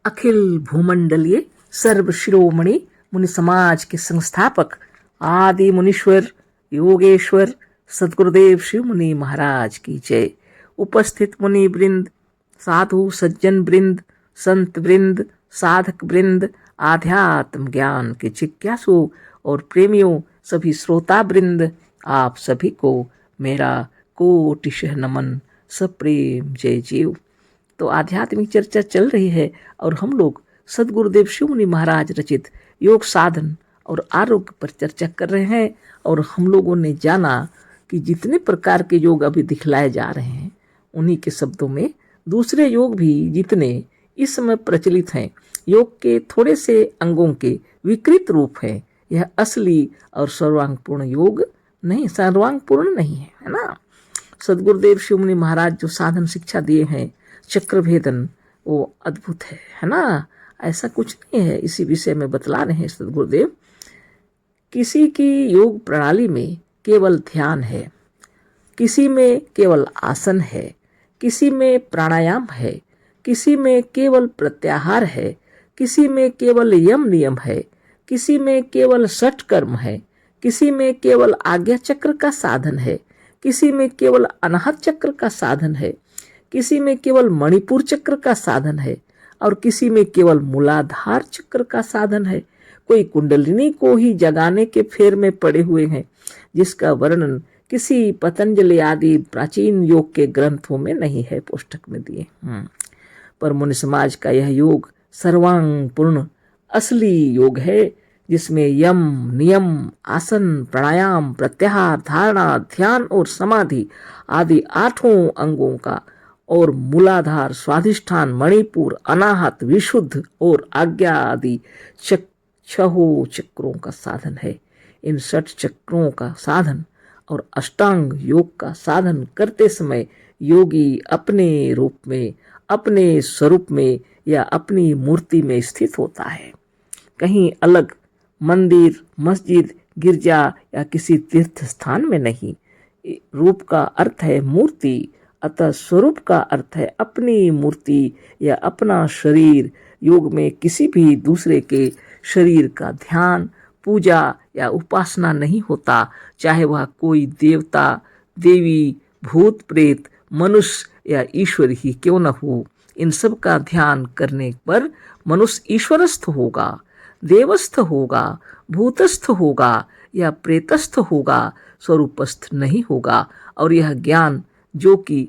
अखिल भूमंडलीय सर्व शिरोमणि मुनि समाज के संस्थापक आदि मुनीश्वर योगेश्वर सदगुरुदेव शिव मुनि महाराज की जय। उपस्थित मुनि वृंद, साधु सज्जन वृंद, संत वृंद, साधक वृंद, आध्यात्म ज्ञान के जिज्ञासु और प्रेमियों, सभी श्रोता वृंद, आप सभी को मेरा कोटिशः नमन, सप्रेम जय जीव। तो आध्यात्मिक चर्चा चल रही है और हम लोग सदगुरुदेव शिव मुनि महाराज रचित योग साधन और आरोग्य पर चर्चा कर रहे हैं। और हम लोगों ने जाना कि जितने प्रकार के योग अभी दिखलाए जा रहे हैं, उन्हीं के शब्दों में दूसरे योग भी जितने इस समय प्रचलित हैं, योग के थोड़े से अंगों के विकृत रूप हैं। यह असली और सर्वांगपूर्ण योग नहीं, सर्वांगपूर्ण नहीं है, है ना। सदगुरुदेव शिव मुनि महाराज जो साधन शिक्षा दिए हैं, चक्रभेदन, वो अद्भुत है ना। ऐसा कुछ नहीं है, इसी विषय में बतला रहे हैं सदगुरुदेव। किसी की योग प्रणाली में केवल ध्यान है, किसी में केवल आसन है, किसी में प्राणायाम है, किसी में केवल प्रत्याहार है, किसी में केवल यम नियम है, किसी में केवल षट कर्म है, किसी में केवल आज्ञा चक्र का साधन है, किसी में केवल अनाहत चक्र का साधन है, किसी में केवल मणिपुर चक्र का साधन है और किसी में केवल मूलाधार चक्र का साधन है। कोई कुंडलिनी को ही जगाने के फेर में पड़े हुए हैं, जिसका वर्णन किसी पतंजलि आदि प्राचीन योग के ग्रंथों में नहीं है, पुस्तक में दिए। पर मुनि समाज का यह योग सर्वांग पूर्ण असली योग है, जिसमें यम नियम, आसन, प्राणायाम, प्रत्याहार, धारणा, ध्यान और समाधि आदि 8 अंगों का और मूलाधार, स्वाधिष्ठान, मणिपुर, अनाहत, विशुद्ध और आज्ञा आदि 6 चक्रों का साधन है। इन 6 चक्रों का साधन और अष्टांग योग का साधन करते समय योगी अपने रूप में, अपने स्वरूप में या अपनी मूर्ति में स्थित होता है, कहीं अलग मंदिर, मस्जिद, गिरजा या किसी तीर्थ स्थान में नहीं। रूप का अर्थ है मूर्ति, अतः स्वरूप का अर्थ है अपनी मूर्ति या अपना शरीर। योग में किसी भी दूसरे के शरीर का ध्यान, पूजा या उपासना नहीं होता, चाहे वह कोई देवता, देवी, भूत प्रेत, मनुष्य या ईश्वर ही क्यों न हो। इन सब का ध्यान करने पर मनुष्य ईश्वरस्थ होगा, देवस्थ होगा, भूतस्थ होगा या प्रेतस्थ होगा, स्वरूपस्थ नहीं होगा। और यह ज्ञान जो कि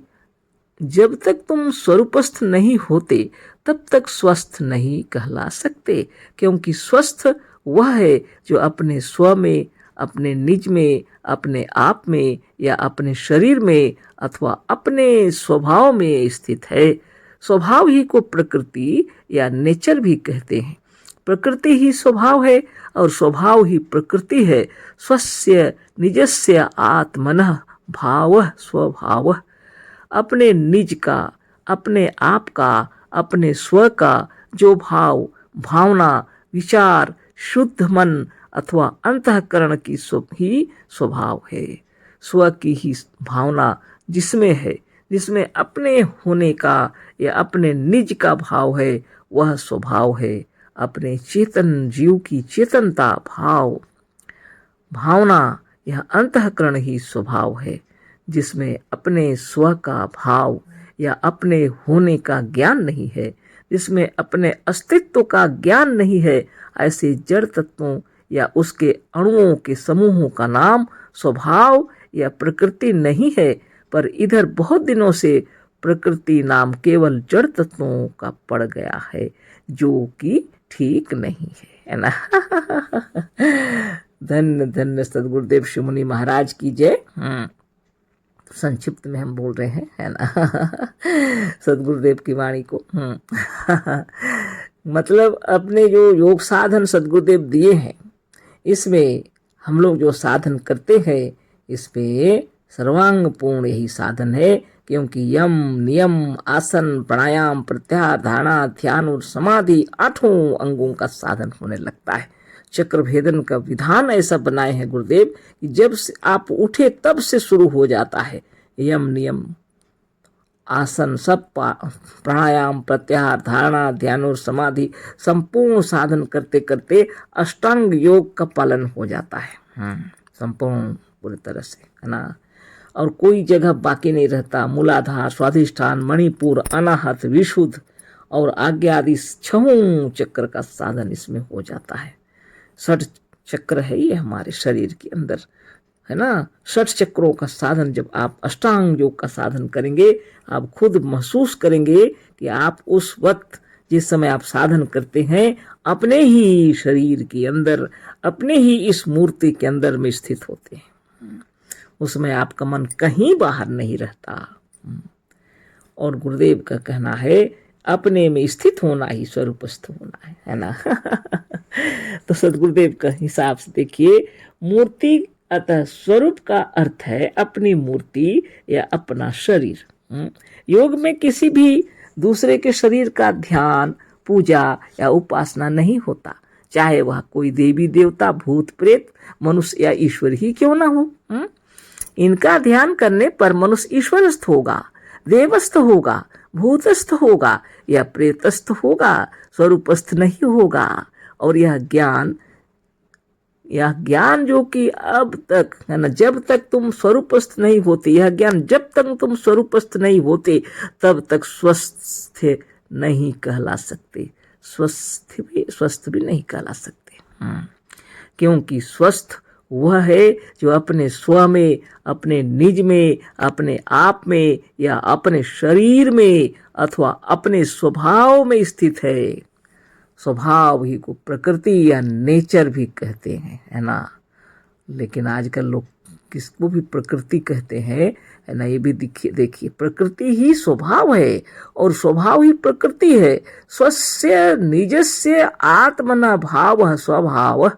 जब तक तुम स्वरूपस्थ नहीं होते तब तक स्वस्थ नहीं कहला सकते, क्योंकि स्वस्थ वह है जो अपने स्व में, अपने निज में, अपने आप में या अपने शरीर में अथवा अपने स्वभाव में स्थित है। स्वभाव ही को प्रकृति या नेचर भी कहते हैं। प्रकृति ही स्वभाव है और स्वभाव ही प्रकृति है। स्वस्य निजस्य आत्मनः भावः स्वभावः। अपने निज का, अपने आप का, अपने स्व का जो भाव, भावना, विचार, शुद्ध मन अथवा अंतःकरण की ही स्वभाव है। स्व की ही भावना जिसमें है, जिसमें अपने होने का या अपने निज का भाव है, वह स्वभाव है। अपने चेतन जीव की चेतनता, भाव, भावना, यह अंतःकरण ही स्वभाव है। जिसमें अपने स्व का भाव या अपने होने का ज्ञान नहीं है, जिसमें अपने अस्तित्व का ज्ञान नहीं है, ऐसे जड़ तत्वों या उसके अणुओं के समूहों का नाम स्वभाव या प्रकृति नहीं है। पर इधर बहुत दिनों से प्रकृति नाम केवल जड़ तत्वों का पड़ गया है, जो कि ठीक नहीं है ना। धन्य धन्य सदगुरुदेव शिव मुनि महाराज की जय। संक्षिप्त में हम बोल रहे हैं, है ना। सदगुरुदेव की वाणी को मतलब अपने जो योग साधन सदगुरुदेव दिए हैं, इसमें हम लोग जो साधन करते हैं, इसमें सर्वांग पूर्ण यही साधन है, क्योंकि यम नियम, आसन, प्राणायाम, प्रत्याहार, धारणा, ध्यान और समाधि 8 अंगों का साधन होने लगता है। चक्रभेदन का विधान ऐसा बनाए हैं गुरुदेव कि जब से आप उठे तब से शुरू हो जाता है। यम नियम, आसन सब प्राणायाम प्रत्याहार धारणा ध्यान और समाधि संपूर्ण साधन करते करते अष्टांग योग का पालन हो जाता है। संपूर्ण पूरी तरह से, है ना। और कोई जगह बाकी नहीं रहता। मूलाधार, स्वाधिष्ठान, मणिपुर, अनाहत, विशुद्ध और आज्ञा आदि 6 चक्र का साधन इसमें हो जाता है। 6 चक्र है ये हमारे शरीर के अंदर, है ना। 6 चक्रों का साधन जब आप अष्टांग योग का साधन करेंगे, आप खुद महसूस करेंगे कि आप उस वक्त जिस समय आप साधन करते हैं अपने ही शरीर के अंदर, अपने ही इस मूर्ति के अंदर में स्थित होते हैं। उसमें आपका मन कहीं बाहर नहीं रहता। और गुरुदेव का कहना है अपने में स्थित होना ही स्वरूपस्थ होना है ना। तो सदगुरुदेव का हिसाब से देखिए, मूर्ति अतः स्वरूप का अर्थ है अपनी मूर्ति या अपना शरीर। योग में किसी भी दूसरे के शरीर का ध्यान, पूजा या उपासना नहीं होता, चाहे वह कोई देवी देवता, भूत प्रेत, मनुष्य या ईश्वर ही क्यों ना हो। इनका ध्यान करने पर मनुष्य ईश्वरस्थ होगा, देवस्थ होगा, भूतस्थ होगा या प्रेतस्थ होगा, स्वरूपस्थ नहीं होगा। और यह ज्ञान जो कि अब तक, है ना, जब तक तुम स्वरूपस्थ नहीं होते, यह ज्ञान जब तक तुम स्वरूपस्थ नहीं होते तब तक स्वस्थ नहीं कहला सकते, स्वस्थ भी नहीं कहला सकते। क्योंकि स्वस्थ वह है जो अपने स्व में, अपने निज में, अपने आप में या अपने शरीर में अथवा अपने स्वभाव में स्थित है। स्वभाव ही को प्रकृति या नेचर भी कहते हैं, है ना। लेकिन आजकल लोग किसको भी प्रकृति कहते हैं, है ना। ये भी देखिए प्रकृति ही स्वभाव है और स्वभाव ही प्रकृति है। स्वस्य निजस्य आत्मना भाव स्वभाव,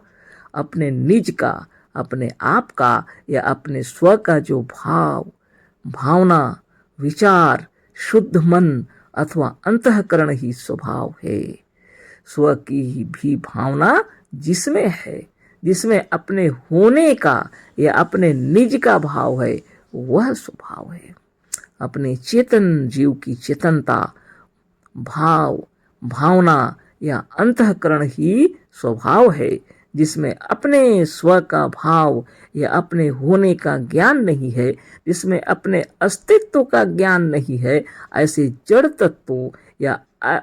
अपने निज का, अपने आप का या अपने स्व का जो भावना, विचार, शुद्ध मन अथवा अंतःकरण ही स्वभाव है। स्व की भी भावना जिसमें है, जिसमें अपने होने का या अपने निज का भाव है, वह स्वभाव है। अपने चेतन जीव की चेतनता, भावना या अंतःकरण ही स्वभाव है, जिसमें अपने स्व का भाव या अपने होने का ज्ञान नहीं है, जिसमें अपने अस्तित्व का ज्ञान नहीं है। ऐसे जड़ तत्वों या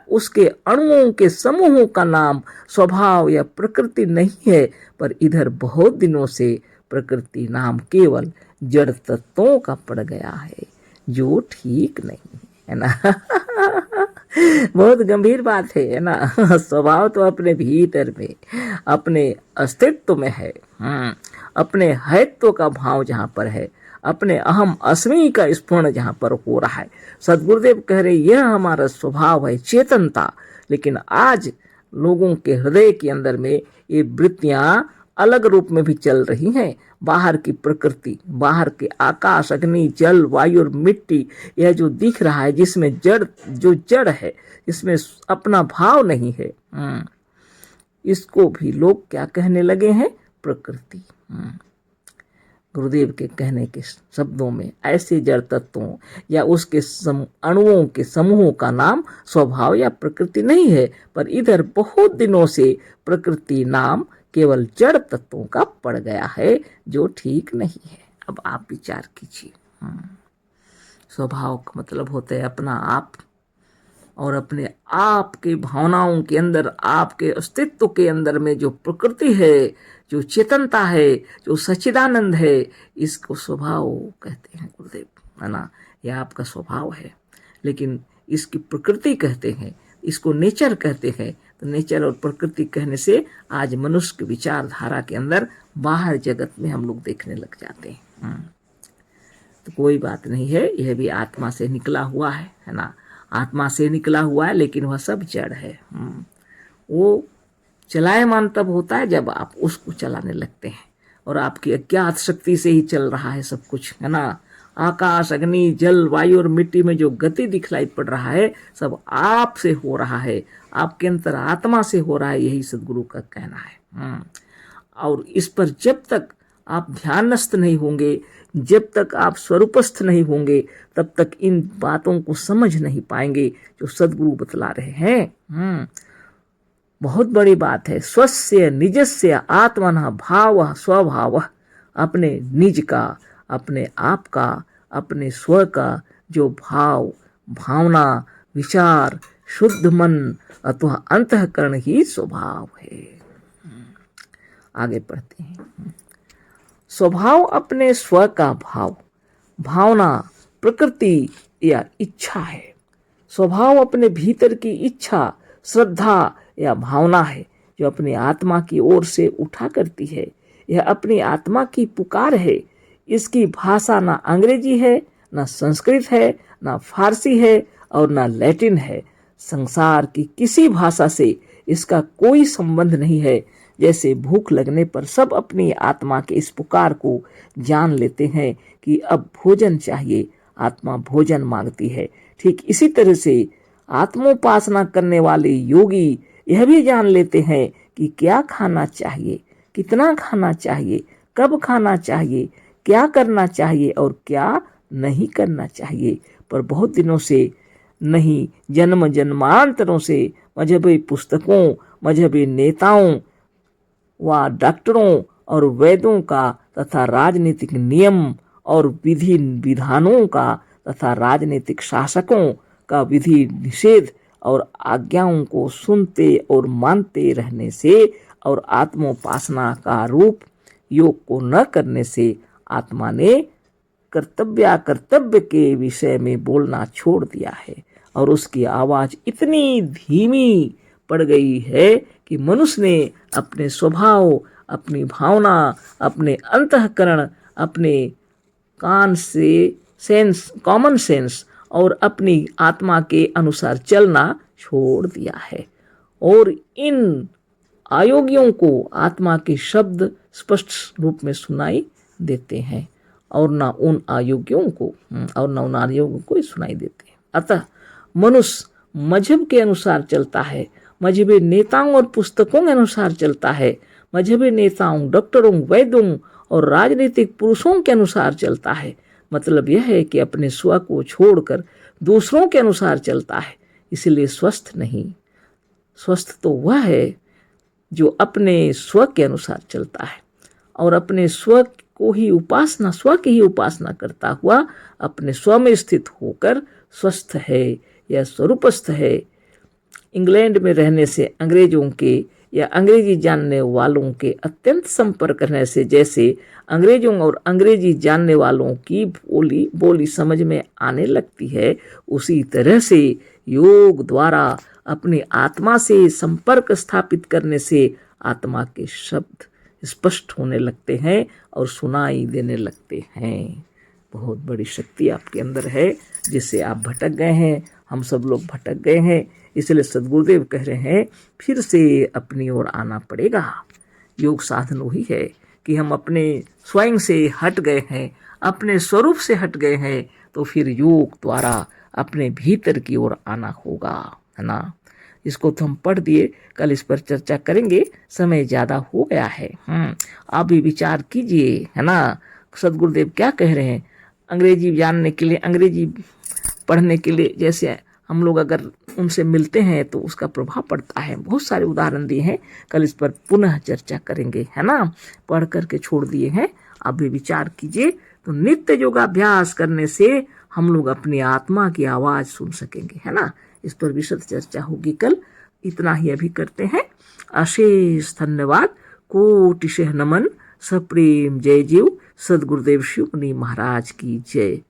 उसके अणुओं के समूहों का नाम स्वभाव या प्रकृति नहीं है, पर इधर बहुत दिनों से प्रकृति नाम केवल जड़ तत्वों का पड़ गया है, जो ठीक नहीं है ना। बहुत गंभीर बात है ना। स्वभाव तो अपने भीतर में, अपने अस्तित्व में है। अपने हैत्व का भाव जहाँ पर है, अपने अहम अस्मि का स्फुरण जहाँ पर हो रहा है। सदगुरुदेव कह रहे यह हमारा स्वभाव है, चेतनता। लेकिन आज लोगों के हृदय के अंदर में ये वृत्तियां अलग रूप में भी चल रही हैं। बाहर की प्रकृति, बाहर के आकाश, अग्नि, जल, वायु और मिट्टी, यह जो दिख रहा है, जिसमें जड़ है, जिसमें अपना भाव नहीं है, इसको भी लोग क्या कहने लगे हैं, प्रकृति। गुरुदेव के कहने के शब्दों में ऐसे जड़ तत्वों या उसके अणुओं के समूहों का नाम स्वभाव या प्रकृति नहीं है, पर इधर बहुत दिनों से प्रकृति नाम केवल जड़ तत्वों का पड़ गया है, जो ठीक नहीं है। अब आप विचार कीजिए। स्वभाव का मतलब होता है अपना आप, और अपने आप के भावनाओं के अंदर, आपके अस्तित्व के अंदर में जो प्रकृति है, जो चेतनता है, जो सच्चिदानंद है, इसको स्वभाव कहते हैं गुरुदेव, है ना। यह आपका स्वभाव है, लेकिन इसकी प्रकृति कहते हैं, इसको नेचर कहते हैं। तो नेचर और प्रकृति कहने से आज मनुष्य की विचारधारा के अंदर बाहर जगत में हम लोग देखने लग जाते हैं। तो कोई बात नहीं है, यह भी आत्मा से निकला हुआ है ना। आत्मा से निकला हुआ है, लेकिन वह सब जड़ है। वो चलायमान तब होता है जब आप उसको चलाने लगते हैं, और आपकी अज्ञात शक्ति से ही चल रहा है सब कुछ, है ना। आकाश, अग्नि, जल, वायु और मिट्टी में जो गति दिखलाई पड़ रहा है, सब आप से हो रहा है, आपके अंतर आत्मा से हो रहा है। यही सदगुरु का कहना है। और इस पर जब तक आप ध्यानस्थ नहीं होंगे, जब तक आप स्वरूपस्थ नहीं होंगे, तब तक इन बातों को समझ नहीं पाएंगे जो सदगुरु बतला रहे हैं। बहुत बड़ी बात है। स्वस्य निजस्य आत्मनः भाव स्वभाव, अपने निज का, अपने आप का, अपने स्व का जो भाव, भावना, विचार, शुद्ध मन अथवा अंतःकरण ही स्वभाव है। आगे पढ़ते हैं। स्वभाव अपने स्व का भाव, भावना प्रकृति या इच्छा है। स्वभाव अपने भीतर की इच्छा, श्रद्धा या भावना है जो अपनी आत्मा की ओर से उठा करती है। यह अपनी आत्मा की पुकार है। इसकी भाषा ना अंग्रेजी है, ना संस्कृत है, ना फारसी है और ना लैटिन है। संसार की किसी भाषा से इसका कोई संबंध नहीं है। जैसे भूख लगने पर सब अपनी आत्मा के इस पुकार को जान लेते हैं कि अब भोजन चाहिए, आत्मा भोजन मांगती है। ठीक इसी तरह से आत्मोपासना करने वाले योगी यह भी जान लेते हैं कि क्या खाना चाहिए, कितना खाना चाहिए, कब खाना चाहिए, क्या करना चाहिए और क्या नहीं करना चाहिए। पर बहुत दिनों से नहीं, जन्म जन्मांतरों से मजहबी पुस्तकों, मजहबी नेताओं व डॉक्टरों और वैद्यों का तथा राजनीतिक नियम और विधि विधानों का तथा राजनीतिक शासकों का विधि निषेध और आज्ञाओं को सुनते और मानते रहने से और आत्मोपासना का रूप योग को न करने से आत्मा ने कर्तव्य के विषय में बोलना छोड़ दिया है और उसकी आवाज इतनी धीमी पड़ गई है कि मनुष्य ने अपने स्वभाव, अपनी भावना, अपने अंतःकरण, अपने कॉमन सेंस और अपनी आत्मा के अनुसार चलना छोड़ दिया है। और इन अयोग्यों को आत्मा के शब्द स्पष्ट रूप में सुनाई देते हैं और न उन अयोग्यों को ही सुनाई देते हैं। अतः मनुष्य मजहब के अनुसार चलता है, मजहबी नेताओं और पुस्तकों के अनुसार चलता है, मजहबी नेताओं, डॉक्टरों, वैद्यों और राजनीतिक पुरुषों के अनुसार चलता है। मतलब यह है कि अपने स्व को छोड़कर दूसरों के अनुसार चलता है। इसलिए स्वस्थ नहीं, स्वस्थ तो वह है जो अपने स्व के अनुसार चलता है और अपने स्व की ही उपासना करता हुआ अपने स्व में स्थित होकर स्वस्थ है या स्वरूपस्थ है। इंग्लैंड में रहने से अंग्रेजों के या अंग्रेजी जानने वालों के अत्यंत संपर्क रहने से जैसे अंग्रेजों और अंग्रेजी जानने वालों की बोली समझ में आने लगती है, उसी तरह से योग द्वारा अपनी आत्मा से संपर्क स्थापित करने से आत्मा के शब्द स्पष्ट होने लगते हैं और सुनाई देने लगते हैं। बहुत बड़ी शक्ति आपके अंदर है जिससे आप भटक गए हैं, हम सब लोग भटक गए हैं। इसलिए सद्गुरुदेव कह रहे हैं फिर से अपनी ओर आना पड़ेगा। योग साधन वही है कि हम अपने स्वयं से हट गए हैं, अपने स्वरूप से हट गए हैं, तो फिर योग द्वारा अपने भीतर की ओर आना होगा, है ना। इसको तो हम पढ़ दिए, कल इस पर चर्चा करेंगे, समय ज़्यादा हो गया है। आप भी विचार कीजिए, है ना। सद्गुरुदेव क्या कह रहे हैं, अंग्रेजी जानने के लिए, अंग्रेजी पढ़ने के लिए जैसे हम लोग अगर उनसे मिलते हैं तो उसका प्रभाव पड़ता है। बहुत सारे उदाहरण दिए हैं, कल इस पर पुनः चर्चा करेंगे, है ना। पढ़ करके छोड़ दिए हैं, आप भी विचार कीजिए। तो नित्य योगाभ्यास करने से हम लोग अपनी आत्मा की आवाज़ सुन सकेंगे, है ना। इस पर विशद चर्चा होगी कल। इतना ही अभी करते हैं। अशेष धन्यवाद, कोटिशः नमन, सप्रेम जय जीव। सद्गुरुदेव शिव मुनि महाराज की जय।